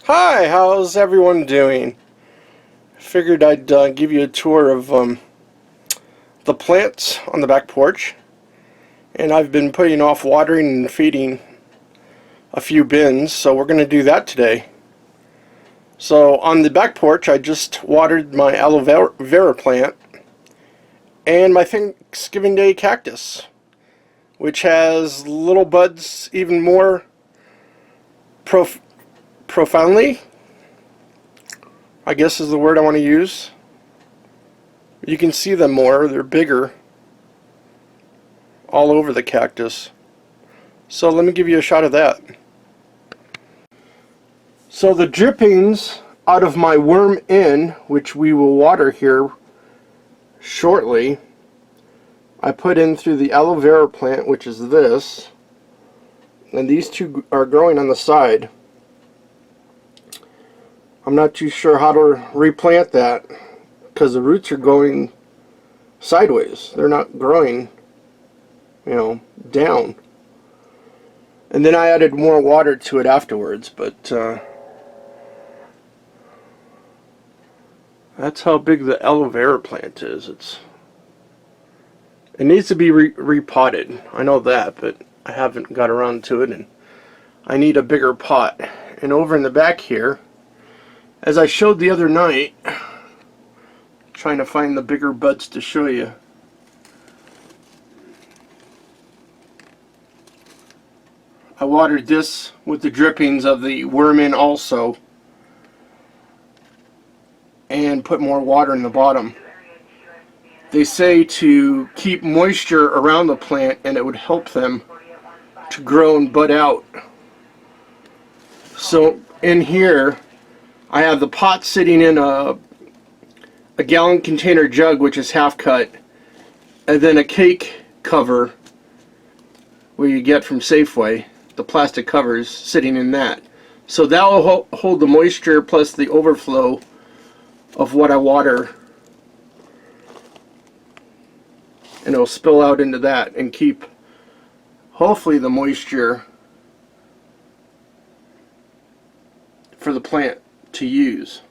Hi, how's everyone doing? Figured I'd give you a tour of the plants on the back porch. And I've been putting off watering and feeding a few bins, so we're going to do that today. So on the back porch, I just watered my aloe vera plant and my Thanksgiving Day cactus, which has little buds even more profoundly, I guess is the word I want to use. You can see them more, they're bigger all over the cactus. So let me give you a shot of that. So the drippings out of my worm in, which we will water here shortly, I put in through the aloe vera plant, which is this, and these two are growing on the side. I'm not too sure how to replant that because the roots are going sideways. They're not growing, down. And then I added more water to it afterwards, but that's how big the aloe vera plant is. It needs to be repotted. I know that, but I haven't got around to it, and I need a bigger pot. And over in the back here, as I showed the other night, trying to find the bigger buds to show you. I watered this with the drippings of the worm in also, and put more water in the bottom. They say to keep moisture around the plant and it would help them to grow and bud out. So in here I have the pot sitting in a gallon container jug, which is half cut, and then a cake cover where you get from Safeway, the plastic covers sitting in that. So that will hold the moisture plus the overflow of what I water, and it'll spill out into that and keep hopefully the moisture for the plant to use.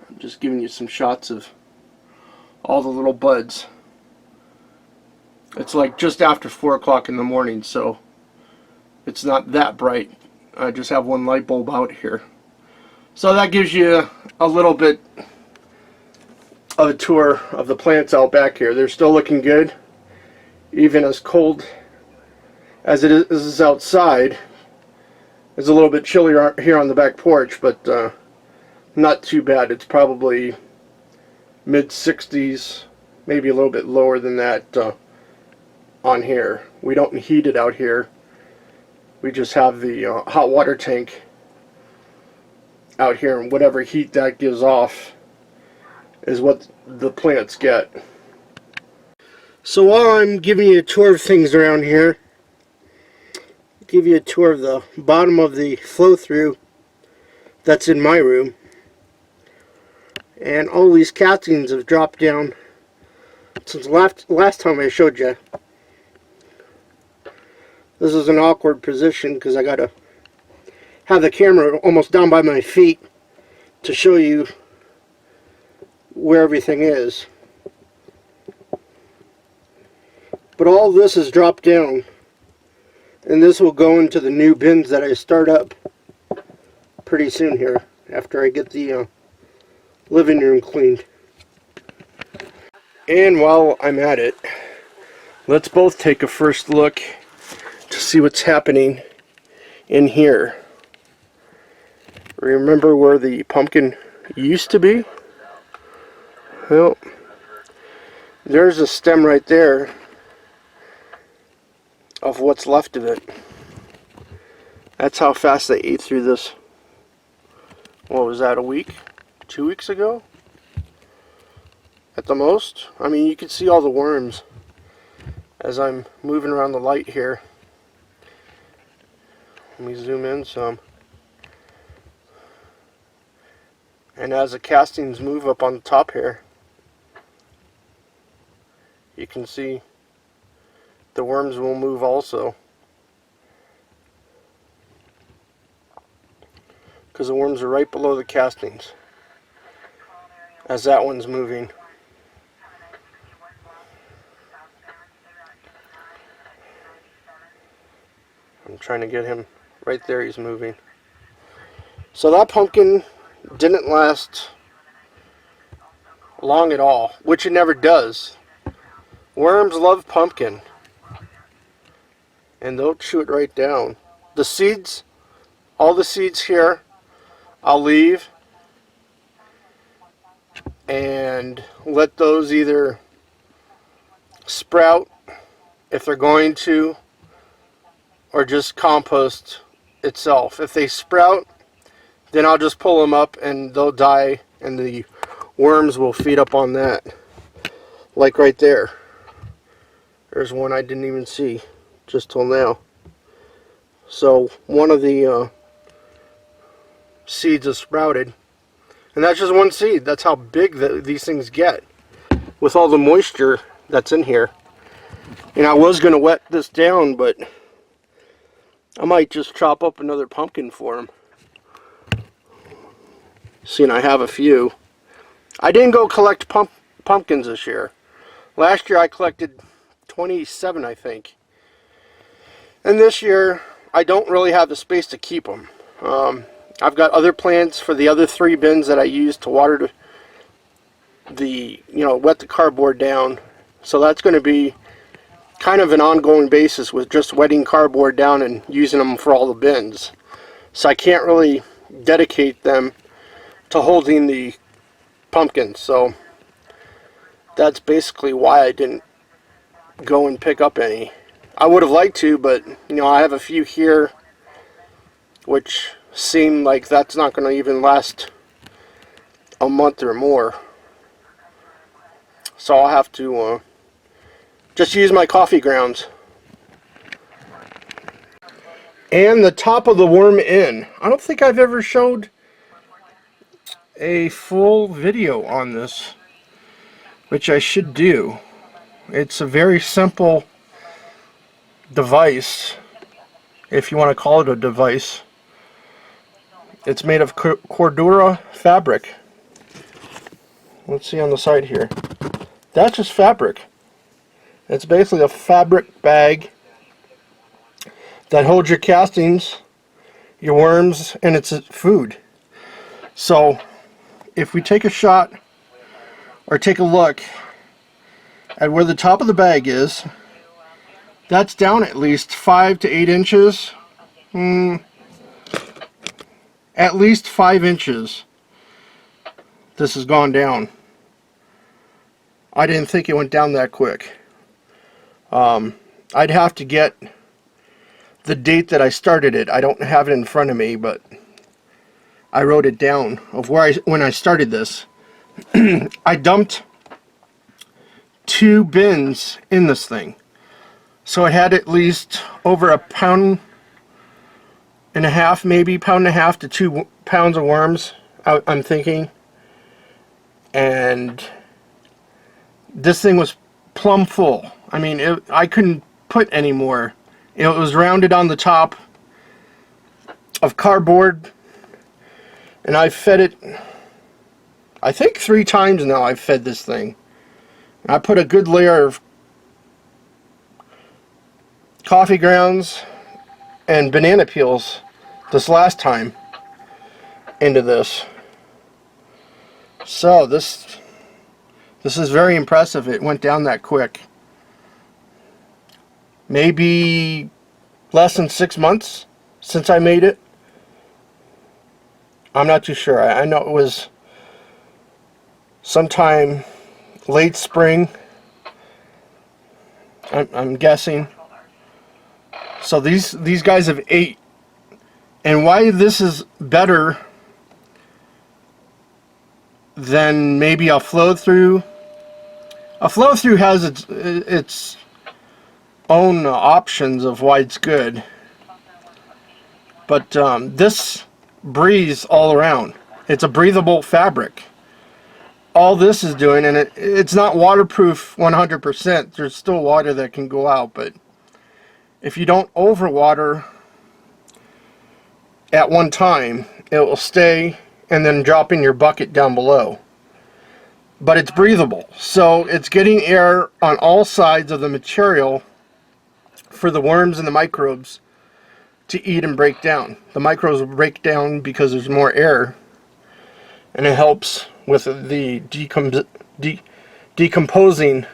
I'm just giving you some shots of all the little buds. It's like just after 4 o'clock in the morning, so it's not that bright. I just have one light bulb out here. So that gives you a little bit of a tour of the plants out back here. They're still looking good, even as cold as it is outside. It's a little bit chillier here on the back porch, but not too bad. It's probably mid-60s, maybe a little bit lower than that on here. We don't heat it out here. We just have the hot water tank out here, and whatever heat that gives off is what the plants get. So while I'm giving you a tour of things around here, I'll give you a tour of the bottom of the flow-through that's in my room. And all these castings have dropped down since last time I showed you. This is an awkward position because I gotta have the camera almost down by my feet to show you where everything is. But all this is dropped down, and this will go into the new bins that I start up pretty soon here after I get the living room cleaned. And while I'm at it, let's both take a first look to see what's happening in here. Remember where the pumpkin used to be? Well, there's a stem right there of what's left of it. That's how fast they ate through this. What was that, a week? 2 weeks ago? At the most? I mean, you can see all the worms as I'm moving around the light here. Let me zoom in some. And as the castings move up on the top here, you can see the worms will move also. because the worms are right below the castings as that one's moving. I'm trying to get him right there. He's moving. So that pumpkin didn't last long at all, which it never does. Worms love pumpkin, and they'll chew it right down. The seeds, all the seeds here, I'll leave and let those either sprout if they're going to, or just compost itself. If they sprout, then I'll just pull them up and they'll die, and the worms will feed up on that. Like right there. There's one I didn't even see just till now. So one of the seeds is sprouted, and that's just one seed. That's how big these things get with all the moisture that's in here. And I was going to wet this down, but I might just chop up another pumpkin for them. Seeing I have a few. I didn't go collect pumpkins this year. Last year I collected 27, I think. And this year I don't really have the space to keep them. I've got other plants for the other 3 bins that I use to water wet the cardboard down. So that's going to be kind of an ongoing basis with just wetting cardboard down and using them for all the bins. So I can't really dedicate them to holding the pumpkins. So that's basically why I didn't go and pick up any. I would have liked to, but I have a few here which seem like that's not going to even last a month or more. So I'll have to just use my coffee grounds. And the top of the worm in. I don't think I've ever showed a full video on this, which I should do. It's a very simple device, if you want to call it a device. It's made of Cordura fabric. Let's see on the side here. That's just fabric. It's basically a fabric bag that holds your castings, your worms, and it's food. So if we take a shot or take a look at where the top of the bag is, that's down at least 5 to 8 inches. At least 5 inches. This has gone down. I didn't think it went down that quick. I'd have to get the date that I started it. I don't have it in front of me, but I wrote it down of when I started this. I dumped 2 bins in this thing. So I had at least over 1.5 pounds, maybe 1.5 to 2 pounds of worms, I'm thinking. And this thing was plumb full. I mean, I couldn't put any more. It was rounded on the top of cardboard, and I fed it, I think 3 times now I've fed this thing. I put a good layer of coffee grounds and banana peels this last time into this. So this is very impressive. It went down that quick. Maybe less than 6 months since I made it. I'm not too sure. I know it was sometime late spring, I'm guessing. So these guys have ate. And why this is better than maybe a flow through. A flow through has its own options of why it's good. But this breathes all around. It's a breathable fabric. All this is doing, and it's not waterproof 100%. There's still water that can go out, but if you don't overwater at one time, it will stay and then drop in your bucket down below. But it's breathable, so it's getting air on all sides of the material for the worms and the microbes to eat and break down. The microbes will break down because there's more air, and it helps with the decomposing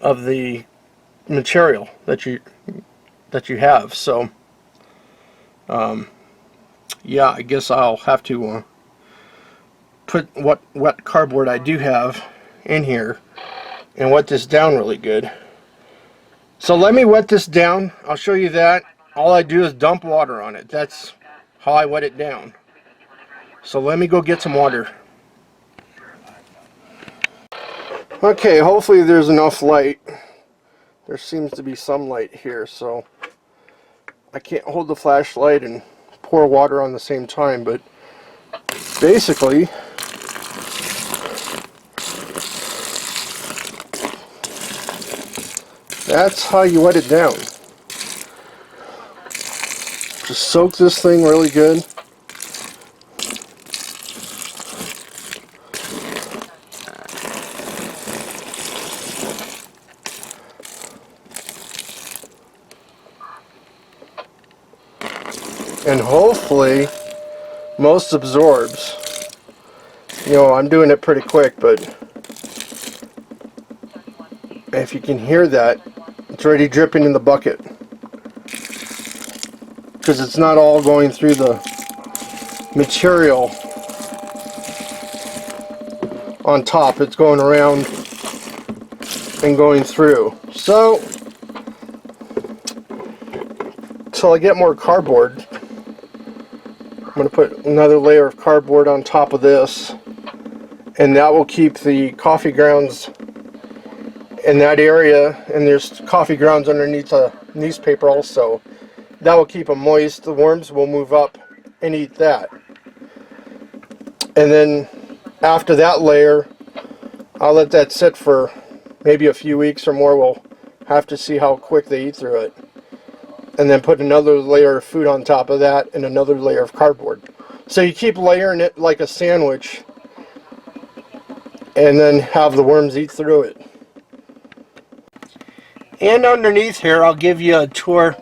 of the material that you have. So yeah, I guess I'll have to put what wet cardboard I do have in here and wet this down really good. So let me wet this down. I'll show you that. All I do is dump water on it. That's how I wet it down. So let me go get some water. Okay, hopefully there's enough light. There seems to be some light here, so I can't hold the flashlight and pour water on the same time, but basically that's how you wet it down. Just soak this thing really good. And hopefully most absorbs. You know, I'm doing it pretty quick, but if you can hear that, it's already dripping in the bucket. Because it's not all going through the material on top, it's going around and going through. So, till I get more cardboard, I'm going to put another layer of cardboard on top of this, and that will keep the coffee grounds in that area, and there's coffee grounds underneath the newspaper also. That will keep them moist. The worms will move up and eat that. And then after that layer, I'll let that sit for maybe a few weeks or more. We'll have to see how quick they eat through it. And then put another layer of food on top of that and another layer of cardboard. So you keep layering it like a sandwich and then have the worms eat through it. And underneath here, I'll give you a tour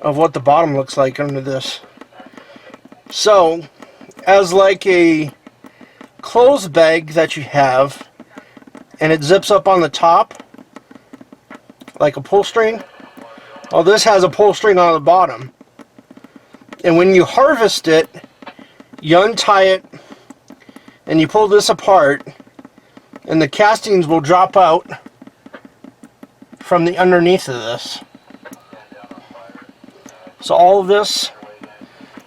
of what the bottom looks like under this. So, as like a clothes bag that you have, and it zips up on the top like a pull string. Well, this has a pull string on the bottom, and when you harvest it, you untie it and you pull this apart, and the castings will drop out from the underneath of this. So all of this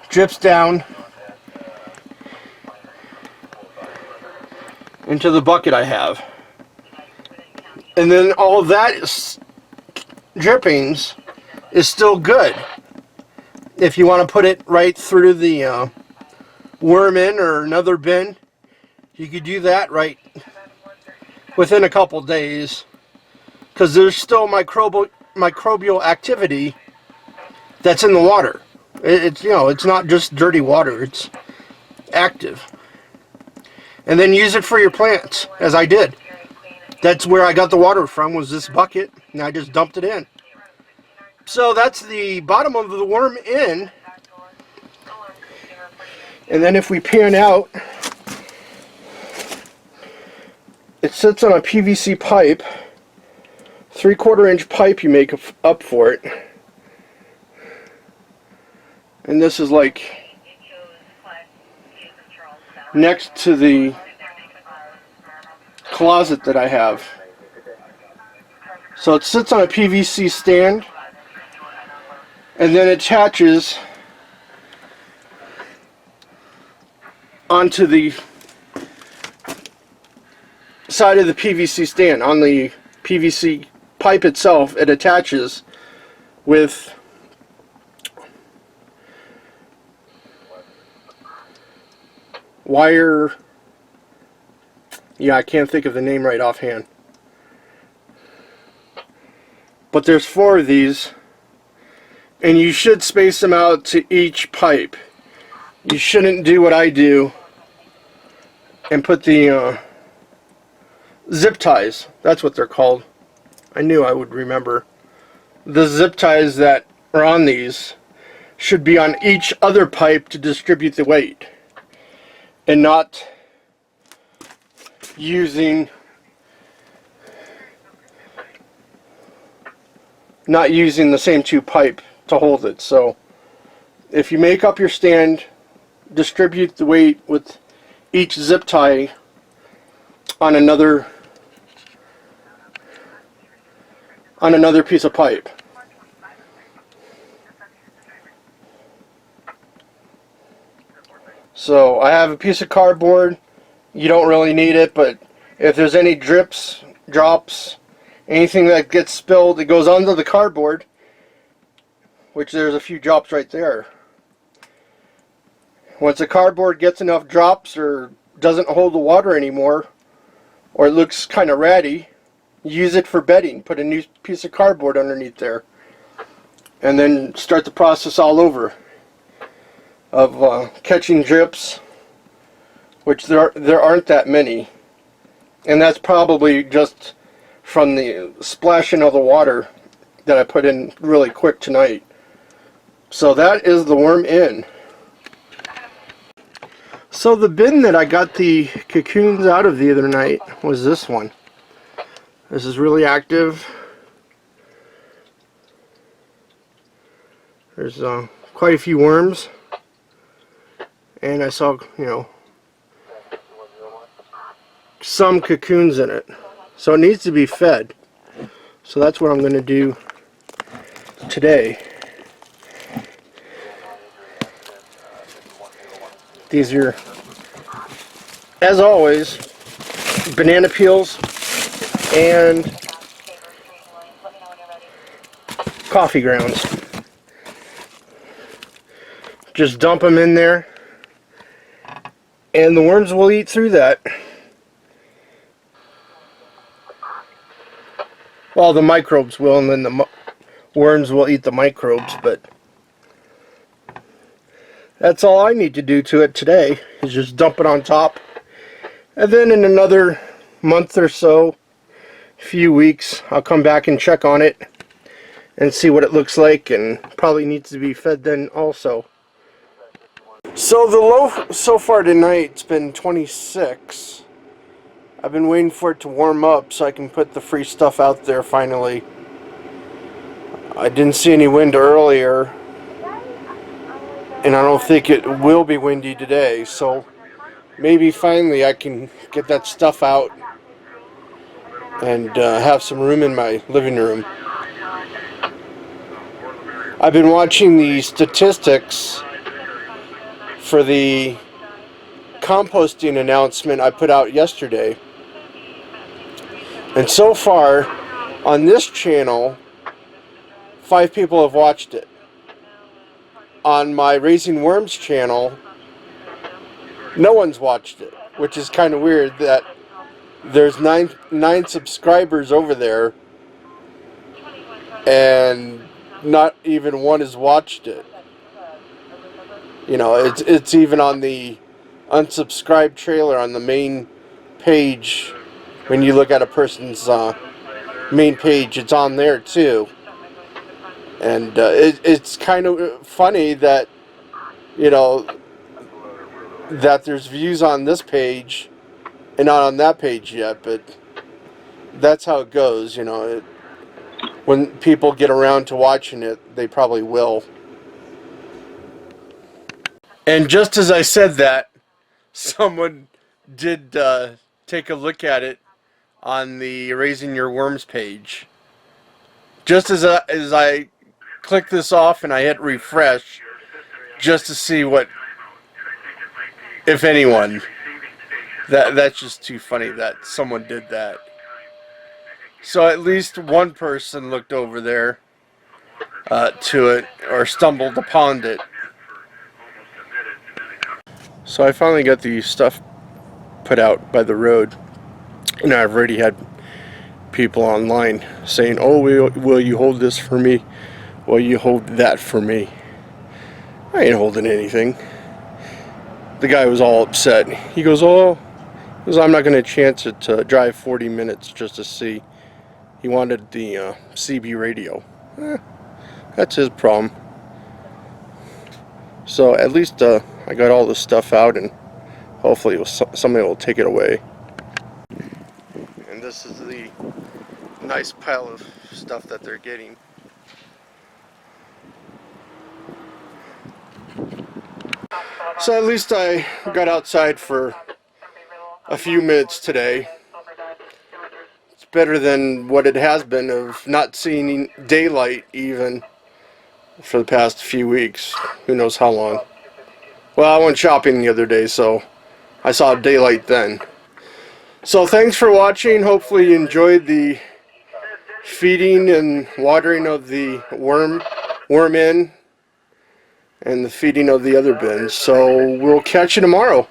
drips down into the bucket I have. And then all of that drippings is still good. If you want to put it right through the worm in or another bin, you could do that right within a couple days, because there's still microbial activity that's in the water. It's, you know, it's not just dirty water, it's active. And then use it for your plants, as I did. That's where I got the water from, was this bucket, and I just dumped it in. So that's the bottom of the worm in. And then if we pan out, it sits on a PVC pipe, 3/4 inch pipe you make up for it. And this is like next to the closet that I have. So it sits on a PVC stand and then attaches onto the side of the PVC stand. On the PVC pipe itself, it attaches with wire. Yeah, I can't think of the name right offhand. But there's 4 of these, And you should space them out to each pipe. You shouldn't do what I do and put the zip ties. That's what they're called. I knew I would remember. The zip ties that are on these should be on each other pipe to distribute the weight, and not using the same two pipe to hold it. So if you make up your stand, distribute the weight with each zip tie on another piece of pipe. So I have a piece of cardboard. You don't really need it, but if there's any drips, drops, anything that gets spilled, it goes onto the cardboard, which there's a few drops right there. Once the cardboard gets enough drops or doesn't hold the water anymore, or it looks kind of ratty, use it for bedding. Put a new piece of cardboard underneath there, and then start the process all over of catching drips, which there aren't that many, and that's probably just from the splashing of the water that I put in really quick tonight. So that is the worm in. So the bin that I got the cocoons out of the other night was this one. This is really active. There's quite a few worms, and I saw, you know, some cocoons in it. So it needs to be fed. So that's what I'm going to do today. These are, as always, banana peels and coffee grounds. Just dump them in there, and the worms will eat through that. Well, the microbes will, and then the worms will eat the microbes, but that's all I need to do to it today, is just dump it on top. And then in another month or so, few weeks, I'll come back and check on it and see what it looks like, and probably needs to be fed then also. So the low so far tonight's been 26. I've been waiting for it to warm up so I can put the free stuff out there finally. I didn't see any wind earlier, and I don't think it will be windy today, so maybe finally I can get that stuff out and have some room in my living room. I've been watching the statistics for the composting announcement I put out yesterday, and so far on this channel 5 people have watched it. On my Raising Worms channel, no one's watched it, which is kind of weird that there's nine subscribers over there and not even one has watched it. You know, it's even on the unsubscribe trailer on the main page. When you look at a person's main page, it's on there too. And it's kind of funny that, you know, that there's views on this page and not on that page yet, but that's how it goes, you know. When people get around to watching it, they probably will. And just as I said that, someone did take a look at it on the Raising Your Worms page. Just as I click this off and I hit refresh, just to see what, if anyone. That's just too funny that someone did that. So at least one person looked over there to it, or stumbled upon it. So I finally got the stuff put out by the road, and I've already had people online saying, "Oh, will you hold this for me Well, you hold that for me. I ain't holding anything. The guy was all upset. He goes, oh, I'm not going to chance it to drive 40 minutes just to see. He wanted the CB radio. That's his problem. So at least I got all this stuff out, and hopefully somebody will take it away. And this is the nice pile of stuff that they're getting. So at least I got outside for a few minutes today. It's better than what it has been of not seeing daylight even for the past few weeks. Who knows how long. Well, I went shopping the other day, so I saw daylight then. So thanks for watching. Hopefully you enjoyed the feeding and watering of the worm in and the feeding of the other bins. So we'll catch you tomorrow.